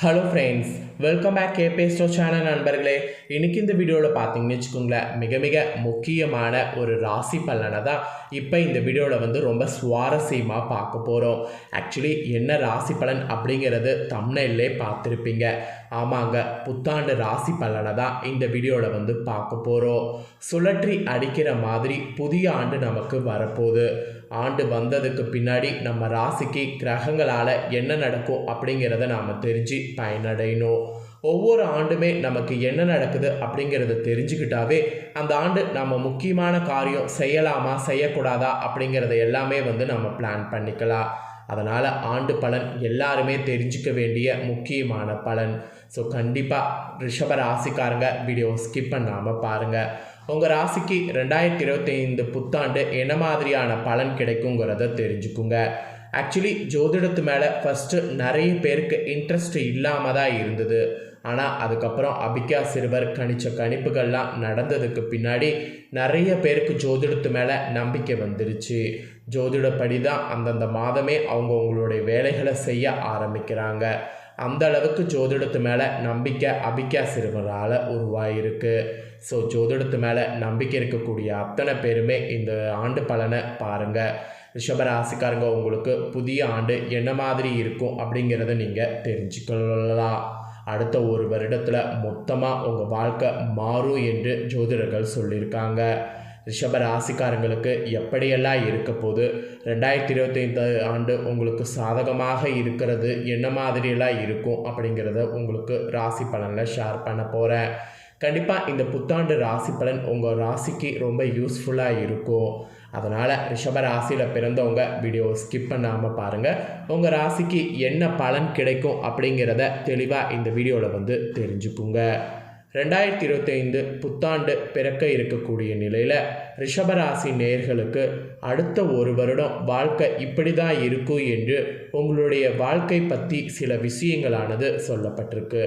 Hello friends, welcome back கேபே store channel நண்பர்களே. இன்றைக்கி இந்த வீடியோவில் பார்த்தீங்கன்னு வச்சுக்கோங்களேன், மிக மிக முக்கியமான ஒரு ராசி பலனை தான் இப்போ இந்த வீடியோவில் ரொம்ப சுவாரஸ்யமாக பார்க்க போகிறோம். ஆக்சுவலி என்ன ராசி பலன் அப்படிங்கிறது தம்ப்நெயிலே பார்த்துருப்பீங்க. ஆமாங்க, புத்தாண்டு ராசி பலனை தான் இந்த வீடியோவில் பார்க்க போகிறோம். சுழற்றி அடிக்கிற மாதிரி புதிய ஆண்டு நமக்கு வரப்போகுது. ஆண்டு வந்ததுக்கு பின்னாடி நம்ம ராசிக்கு கிரகங்களால் என்ன நடக்கும் அப்படிங்கிறத நாம் தெரிஞ்சு பயனடையணும். ஒவ்வொரு ஆண்டுமே நமக்கு என்ன நடக்குது அப்படிங்கிறத தெரிஞ்சுக்கிட்டாவே அந்த ஆண்டு நம்ம முக்கியமான காரியம் செய்யலாமா செய்யக்கூடாதா அப்படிங்கிறத எல்லாமே நம்ம பிளான் பண்ணிக்கலாம். அதனால் ஆண்டு பலன் எல்லாருமே தெரிஞ்சிக்க வேண்டிய முக்கியமான பலன். ஸோ கண்டிப்பாக ரிஷப ராசிக்காரங்க வீடியோ ஸ்கிப் பண்ணாமல் பாருங்கள். உங்கள் ராசிக்கு 2025 புத்தாண்டு என்ன மாதிரியான பலன் கிடைக்குங்கிறத தெரிஞ்சுக்குங்க. ஆக்சுவலி ஜோதிடத்து மேலே ஃபஸ்ட்டு நிறைய பேருக்கு இன்ட்ரெஸ்ட் இல்லாமல் தான் இருந்தது. ஆனால் அதுக்கப்புறம் அபிகா சிறுவர் கணிச்ச கணிப்புகள்லாம் நடந்ததுக்கு பின்னாடி நிறைய பேருக்கு ஜோதிடத்து மேலே நம்பிக்கை வந்துருச்சு. ஜோதிடப்படி தான் அந்தந்த மாதமே அவங்களுடைய வேலைகளை செய்ய ஆரம்பிக்கிறாங்க. அந்த அளவுக்கு ஜோதிடத்து மேலே நம்பிக்கை அபிகா சிறுவரால் உருவாயிருக்கு. ஸோ ஜோதிடத்து மேலே நம்பிக்கை இருக்கக்கூடிய அத்தனை பேருமே இந்த ஆண்டு பலனை பாருங்கள். ரிஷபராசிக்காரங்க, உங்களுக்கு புதிய ஆண்டு என்ன மாதிரி இருக்கும் அப்படிங்கிறத நீங்கள் தெரிஞ்சுக்கலாம். அடுத்த ஒரு வருடத்தில் மொத்தமாக உங்கள் வாழ்க்கை மாறும் என்று ஜோதிடர்கள் சொல்லியிருக்காங்க. ரிஷப ராசிக்காரங்களுக்கு எப்படியெல்லாம் இருக்க போது, 2025 ஆண்டு உங்களுக்கு சாதகமாக இருக்கிறது என்ன மாதிரியெல்லாம் இருக்கும் அப்படிங்கிறத உங்களுக்கு ராசி பலனில் ஷேர் பண்ண போகிறேன். கண்டிப்பாக இந்த புத்தாண்டு ராசி பலன் உங்கள் ராசிக்கு ரொம்ப யூஸ்ஃபுல்லாக இருக்கும். அதனால் ரிஷப ராசியில் பிறந்தவங்க வீடியோ ஸ்கிப் பண்ணாமல் பாருங்கள். உங்கள் ராசிக்கு என்ன பலன் கிடைக்கும் அப்படிங்கிறத தெளிவாக இந்த வீடியோவில் தெரிஞ்சுக்குங்க. 2025 புத்தாண்டு பிறக்க இருக்கக்கூடிய நிலையில் ரிஷபராசி நேயர்களுக்கு அடுத்த ஒரு வருடம் வாழ்க்கை இப்படி தான் இருக்கும் என்று உங்களுடைய வாழ்க்கை பற்றி சில விஷயங்களானது சொல்லப்பட்டிருக்கு.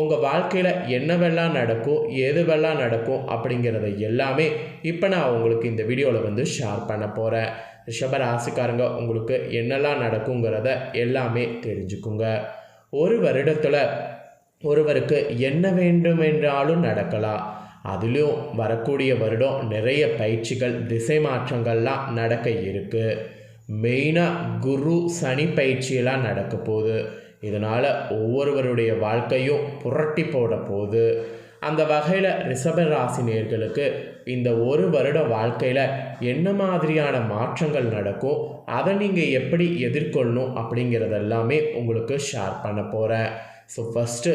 உங்கள் வாழ்க்கையில் என்னவெல்லாம் நடக்கும், எதுவெல்லாம் நடக்கும் அப்படிங்கிறத எல்லாமே இப்போ நான் உங்களுக்கு இந்த வீடியோவில் ஷேர் பண்ண போகிறேன். ரிஷபராசிக்காரங்க, உங்களுக்கு என்னெல்லாம் நடக்குங்கிறத எல்லாமே தெரிஞ்சுக்குங்க. ஒரு வருடத்தில் ஒருவருக்கு என்ன வேண்டுமென்றாலும் நடக்கலாம். அதிலும் வரக்கூடிய வருடம் நிறைய பயிற்சிகள், திசை மாற்றங்கள்லாம் நடக்க இருக்குது. மெயினாக குரு சனி பயிற்சியெல்லாம் நடக்க போகுது. இதனால் ஒவ்வொருவருடைய வாழ்க்கையும் புரட்டி போட போகுது. அந்த வகையில் ரிஷப ராசினியர்களுக்கு இந்த ஒரு வருட வாழ்க்கையில் என்ன மாதிரியான மாற்றங்கள் நடக்கும், அதை நீங்கள் எப்படி எதிர்கொள்ளணும் அப்படிங்கிறதெல்லாமே உங்களுக்கு ஷேர் பண்ண போகிறேன். ஸோ ஃபஸ்ட்டு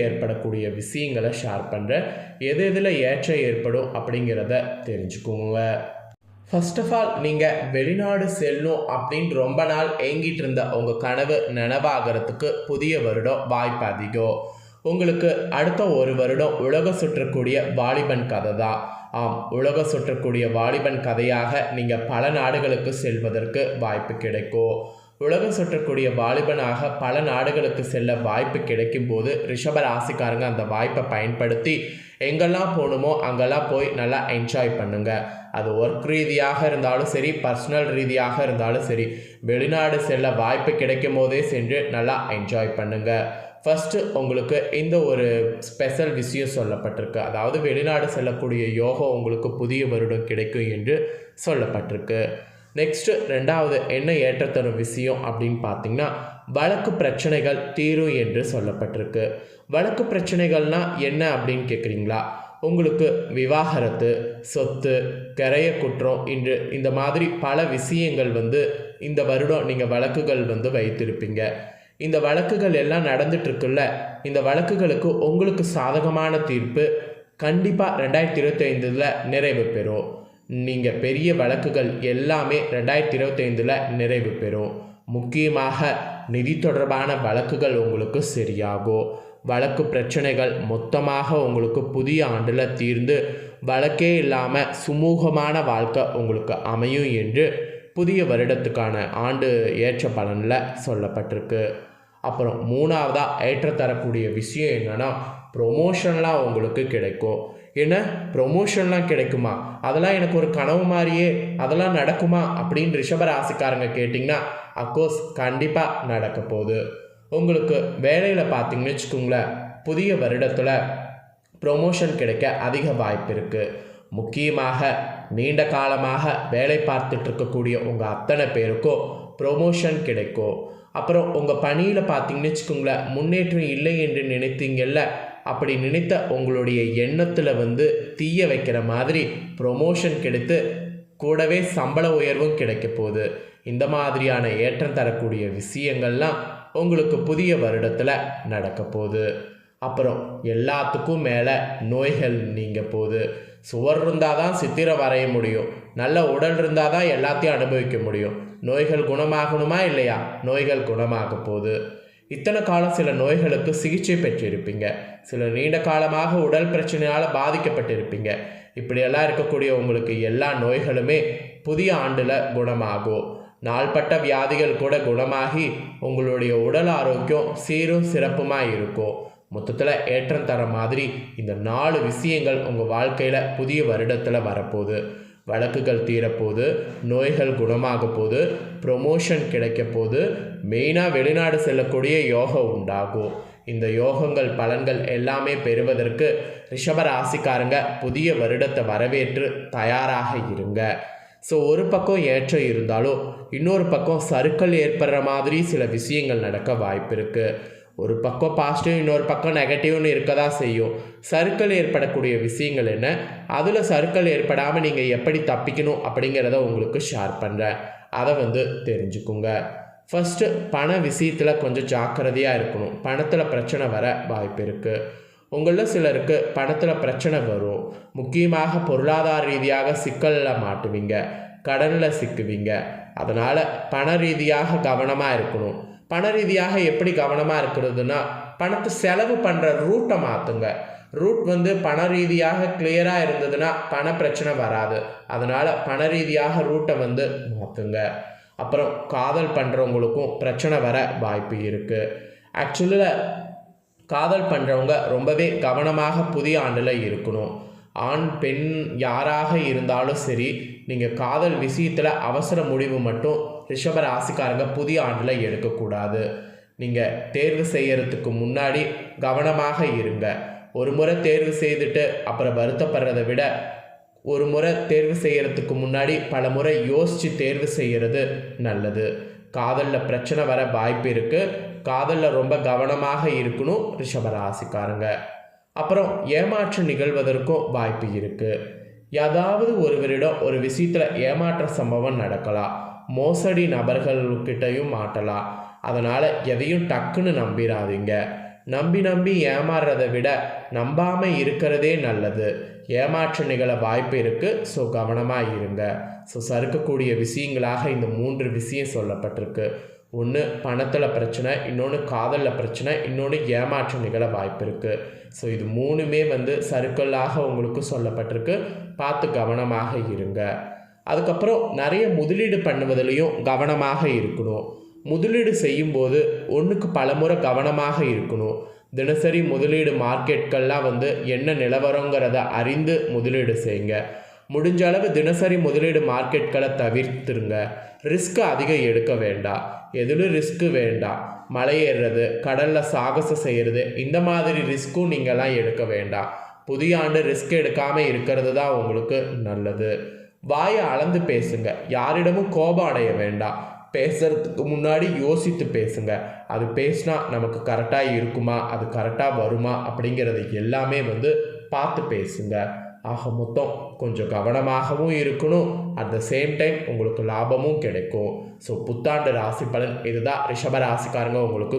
ஏற்படக்கூடிய விஷயங்களை ஷேர் பண்ணுறேன். எதில் ஏற்றம் ஏற்படும் அப்படிங்கிறத தெரிஞ்சுக்கோங்க. ஃபர்ஸ்ட் ஆஃப் ஆல், நீங்கள் வெளிநாடு செல்லணும் அப்படின்னு ரொம்ப நாள் ஏங்கிட்டு இருந்த உங்கள் கனவு நினைவாகிறதுக்கு புதிய வருடம் வாய்ப்பு அதிகம். உங்களுக்கு அடுத்த ஒரு வருடம் உலக சுற்றக்கூடிய வாலிபன் கதை தான். ஆம், உலக சுற்றக்கூடிய வாலிபன் கதையாக நீங்கள் பல நாடுகளுக்கு செல்வதற்கு வாய்ப்பு கிடைக்கும். உலகம் சுற்றக்கூடிய வாலிபனாக பல நாடுகளுக்கு செல்ல வாய்ப்பு கிடைக்கும் போது ரிஷப ராசிக்காரங்க அந்த வாய்ப்பை பயன்படுத்தி எங்கெல்லாம் போகணுமோ அங்கெல்லாம் போய் நல்லா என்ஜாய் பண்ணுங்கள். அது ஒர்க் ரீதியாக இருந்தாலும் சரி, பர்சனல் ரீதியாக இருந்தாலும் சரி, வெளிநாடு செல்ல வாய்ப்பு கிடைக்கும் போதே சென்று நல்லா என்ஜாய் பண்ணுங்கள். ஃபஸ்ட்டு உங்களுக்கு இந்த ஒரு ஸ்பெஷல் விஷயம் சொல்லப்பட்டிருக்கு. அதாவது வெளிநாடு செல்லக்கூடிய யோகம் உங்களுக்கு புதிய வருடம் கிடைக்கும் என்று சொல்லப்பட்டிருக்கு. நெக்ஸ்ட்டு ரெண்டாவது என்ன ஏற்றத்தரும் விஷயம் அப்படின்னு பார்த்தீங்கன்னா, வழக்கு பிரச்சனைகள் தீரும் என்று சொல்லப்பட்டிருக்கு. வழக்கு பிரச்சனைகள்னால் என்ன அப்படின்னு கேட்குறீங்களா? உங்களுக்கு விவாகரத்து, சொத்து, கிரைய குற்றம் இன்று இந்த மாதிரி பல விஷயங்கள் இந்த வருடம் நீங்கள் வழக்குகள் வைத்திருப்பீங்க. இந்த வழக்குகள் எல்லாம் நடந்துட்டுருக்குல்ல, இந்த வழக்குகளுக்கு உங்களுக்கு சாதகமான தீர்ப்பு கண்டிப்பாக 2025 நிறைவு பெறும். நீங்கள் பெரிய வழக்குகள் எல்லாமே 2025 நிறைவு பெறும். முக்கியமாக நிதி தொடர்பான வழக்குகள் உங்களுக்கு சரியாகும். வழக்கு பிரச்சனைகள் மொத்தமாக உங்களுக்கு புதிய ஆண்டில் தீர்ந்து வழக்கே இல்லாமல் சுமூகமான வாழ்க்கை உங்களுக்கு அமையும் என்று புதிய வருடத்துக்கான ஆண்டு ஏற்ற பலனில் சொல்லப்பட்டிருக்கு. அப்புறம் மூணாவதாக ஏற்ற தரக்கூடிய விஷயம் என்னென்னா, ப்ரொமோஷன்லாம் உங்களுக்கு கிடைக்கும். என்ன ப்ரொமோஷன்லாம் கிடைக்குமா? அதெல்லாம் எனக்கு ஒரு கனவு மாதிரியே, அதெல்லாம் நடக்குமா அப்படின்னு ரிஷப ராசிக்காரங்க கேட்டிங்கன்னா, அஃப்கோர்ஸ் கண்டிப்பாக நடக்க போகுது. உங்களுக்கு வேலையில் பார்த்தீங்கன்னு வச்சுக்கோங்களேன், புதிய வருடத்தில் ப்ரொமோஷன் கிடைக்க அதிக வாய்ப்பு இருக்குது. முக்கியமாக நீண்ட காலமாக வேலை பார்த்துட்டு இருக்கக்கூடிய உங்கள் அத்தனை பேருக்கும் ப்ரொமோஷன் கிடைக்கும். அப்புறம் உங்கள் பணியில் பார்த்தீங்கன்னு வச்சுக்கோங்களேன், முன்னேற்றம் இல்லை என்று நினைத்தீங்கல்ல, அப்படி நினைத்த உங்களுடைய எண்ணத்தில் தீய வைக்கிற மாதிரி ப்ரொமோஷன் கிடைத்து கூடவே சம்பள உயர்வும் கிடைக்க போகுது. இந்த மாதிரியான ஏற்றம் தரக்கூடிய விஷயங்கள்லாம் உங்களுக்கு புதிய வருடத்தில் நடக்க போகுது. அப்புறம் எல்லாத்துக்கும் மேலே நோய்கள் நீங்க போகுது. சுவர் இருந்தால் தான் சித்திரம் வரைய முடியும், நல்ல உடல் இருந்தால் தான் எல்லாத்தையும் அனுபவிக்க முடியும். நோய்கள் குணமாகணுமா இல்லையா? நோய்கள் குணமாக போகுது. இத்தனை காலம் சில நோய்களுக்கு சிகிச்சை பெற்றிருப்பீங்க, சில நீண்ட காலமாக உடல் பிரச்சனையால் பாதிக்கப்பட்டிருப்பீங்க. இப்படியெல்லாம் இருக்கக்கூடிய உங்களுக்கு எல்லா நோய்களுமே புதிய ஆண்டில் குணமாகும். நாள்பட்ட வியாதிகள் கூட குணமாகி உங்களுடைய உடல் ஆரோக்கியம் சீரும் சிறப்புமாக இருக்கும். மொத்தத்தில் ஏற்றம் தர மாதிரி இந்த 4 விஷயங்கள் உங்கள் வாழ்க்கையில் புதிய வருடத்தில் வரப்போகுது. வழக்குகள் தீரப்போகுது, நோய்கள் குணமாக போகுது, ப்ரொமோஷன் கிடைக்க போகுது, மெயினாக வெளிநாடு செல்லக்கூடிய யோகம் உண்டாகும். இந்த யோகங்கள் பலன்கள் எல்லாமே பெறுவதற்கு ரிஷப ராசிக்காரங்க புதிய வருடத்தை வரவேற்று தயாராக இருங்க. ஸோ ஒரு பக்கம் ஏற்றம் இருந்தாலும் இன்னொரு பக்கம் சறுக்கல் ஏற்படுற மாதிரி சில விஷயங்கள் நடக்க வாய்ப்பு இருக்குது. ஒரு பக்கம் பாசிட்டிவ், இன்னொரு பக்கம் நெகட்டிவ்னு இருக்க தான் செய்யும். சறுக்கல் ஏற்படக்கூடிய விஷயங்கள் என்ன, அதில் சறுக்கல் ஏற்படாமல் நீங்கள் எப்படி தப்பிக்கணும் அப்படிங்கிறத உங்களுக்கு ஷேர் பண்ணுறேன். அதை தெரிஞ்சுக்குங்க. ஃபஸ்ட்டு பண விஷயத்தில் கொஞ்சம் ஜாக்கிரதையாக இருக்கணும். பணத்தில் பிரச்சனை வர வாய்ப்பு இருக்குது. உங்களில் சிலருக்கு பணத்தில் பிரச்சனை வரும். முக்கியமாக பொருளாதார ரீதியாக சிக்கலில் மாட்டுவீங்க, கடனில் சிக்குவீங்க. அதனால் பண ரீதியாக கவனமாக இருக்கணும். பண ரீதியாக எப்படி கவனமாக இருக்கிறதுனா, பணத்தை செலவு பண்ணுற ரூட்டை மாற்றுங்க. ரூட் பண ரீதியாக கிளியராக இருந்ததுன்னா பண பிரச்சனை வராது. அதனால் பண ரீதியாக ரூட்டை மாற்றுங்க. அப்புறம் காதல் பண்ணுறவங்களுக்கும் பிரச்சனை வர வாய்ப்பு இருக்குது. ஆக்சுவலில் காதல் பண்ணுறவங்க ரொம்பவே கவனமாக புதிய ஆண்டில் இருக்கணும். ஆண் பெண் யாராக இருந்தாலும் சரி, நீங்கள் காதல் விஷயத்தில் அவசர முடிவு மட்டும் ரிஷப ராசிக்காரங்க புதிய ஆண்டில் எடுக்கக்கூடாது. நீங்கள் தேர்வு செய்யறதுக்கு முன்னாடி கவனமாக இருங்க. ஒரு முறை தேர்வு செய்துட்டு அப்புறம் வருத்தப்படுறதை விட, ஒரு முறை தேர்வு செய்யறதுக்கு முன்னாடி பல முறை யோசித்து தேர்வு செய்கிறது நல்லது. காதலில் பிரச்சனை வர வாய்ப்பு இருக்குது. காதலில் ரொம்ப கவனமாக இருக்கணும் ரிஷப ராசிக்காரங்க. அப்புறம் ஏமாற்றம் நிகழ்வதற்கும் வாய்ப்பு இருக்குது. ஏதாவது ஒருவரிடம் ஒரு விஷயத்தில் ஏமாற்ற சம்பவம் நடக்கலாம். மோசடி நபர்கள்கிட்டையும் மாட்டலாம். அதனால் எதையும் டக்குன்னு நம்பிடாதீங்க. நம்பி ஏமாறுறதை விட நம்பாமல் இருக்கிறதே நல்லது. ஏமாற்றம் நிகழ வாய்ப்பு இருக்குது. ஸோ கவனமாக இருங்க. ஸோ சறுக்கக்கூடிய விஷயங்களாக இந்த 3 விஷயம் சொல்லப்பட்டிருக்கு. ஒன்று பணத்தில் பிரச்சனை, இன்னொன்று காதலில் பிரச்சனை, இன்னொன்று ஏமாற்றம் நிகழ வாய்ப்பு இருக்குது. ஸோ இது 3மே சறுக்கலாக உங்களுக்கு சொல்லப்பட்டிருக்கு. பார்த்து கவனமாக இருங்க. அதுக்கப்புறம் நிறைய முதலீடு பண்ணுவதிலையும் கவனமாக இருக்கணும். முதலீடு செய்யும்போது ஒன்றுக்கு பலமுறை கவனமாக இருக்கணும். தினசரி முதலீடு மார்க்கெட்கள்லாம் என்ன நிலவரங்கிறத அறிந்து முதலீடு செய்யுங்க. முடிஞ்ச அளவு தினசரி முதலீடு மார்க்கெட்களை தவிர்த்துருங்க. ரிஸ்க்கு அதிகம் எடுக்க வேண்டாம். எதிலும் ரிஸ்க்கு வேண்டாம். மலை ஏறுறது, கடலில் சாகசம் செய்கிறது, இந்த மாதிரி ரிஸ்க்கும் நீங்கள்லாம் எடுக்க வேண்டாம். புதிய ஆண்டு ரிஸ்க் எடுக்காமல் இருக்கிறது தான் உங்களுக்கு நல்லது. வாயை அளந்து பேசுங்க. யாரிடமும் கோபம் அடைய வேண்டாம். பேசுகிறதுக்கு முன்னாடி யோசித்து பேசுங்க. அது பேசினா நமக்கு கரெக்டாக இருக்குமா, அது கரெக்டாக வருமா அப்படிங்கிறது எல்லாமே பார்த்து பேசுங்க. ஆக மொத்தம் கொஞ்சம் கவனமாகவும் இருக்கணும். அட் த சேம் டைம் உங்களுக்கு லாபமும் கிடைக்கும். ஸோ புத்தாண்டு ராசி பலன் இதுதான் ரிஷப ராசிக்காரங்க உங்களுக்கு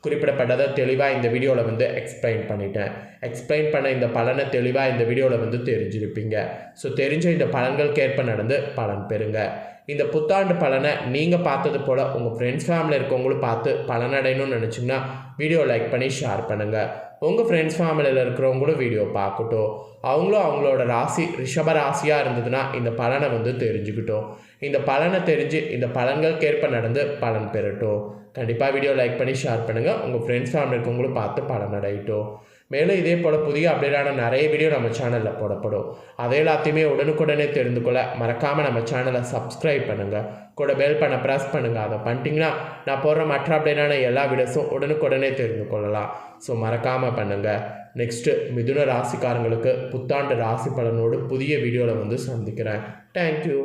குறிப்பிடப்பட்டதை தெளிவாக இந்த வீடியோவில் எக்ஸ்பிளைன் பண்ணிட்டேன். எக்ஸ்பிளைன் பண்ண இந்த பலனை தெளிவாக இந்த வீடியோவில் தெரிஞ்சிருப்பீங்க. ஸோ தெரிஞ்ச இந்த பலன்களுக்கேற்ப நடந்து பலன் பெறுங்க. இந்த புத்தாண்டு பலனை நீங்கள் பார்த்தது போல் உங்கள் ஃப்ரெண்ட்ஸ் ஃபேமிலியில் இருக்கவங்களும் பார்த்து பலனடையணும்னு நினச்சிங்கன்னா வீடியோ லைக் பண்ணி ஷேர் பண்ணுங்கள். உங்கள் ஃப்ரெண்ட்ஸ் ஃபேமிலியில் இருக்கிறவங்களும் வீடியோ பார்க்கட்டும். அவங்களும் அவங்களோட ராசி ரிஷப ராசியாக இருந்ததுன்னா இந்த பலனை தெரிஞ்சுக்கிட்டோம். இந்த பலனை தெரிஞ்சு இந்த பலன்களுக்கேற்ப நடந்து பலன் பெறட்டும். கண்டிப்பாக வீடியோ லைக் பண்ணி ஷேர் பண்ணுங்கள். உங்கள் ஃப்ரெண்ட்ஸ் ஃபேமிலி இருக்கவங்களும் பார்த்து பலனடையட்டும். மேலும் இதே போல் புதிய அப்டேட்டான நிறைய வீடியோ நம்ம சேனலில் போடப்படும். அதை எல்லாத்தையுமே உடனுக்குடனே தெரிந்து கொள்ள மறக்காமல் நம்ம சேனலை சப்ஸ்கிரைப் பண்ணுங்கள். கூட பெல் பண்ண ப்ரெஸ் பண்ணுங்கள். அதை பண்ணிட்டீங்கன்னா நான் போடுற மற்ற அப்டேட்டான எல்லா வீடியோஸும் உடனுக்குடனே தெரிந்து கொள்ளலாம். ஸோ மறக்காமல் பண்ணுங்கள். நெக்ஸ்ட்டு மிதுன ராசிக்காரங்களுக்கு புத்தாண்டு ராசி பலனோடு புதிய வீடியோவில் வந்து சந்திக்கிறேன். தேங்க்யூ.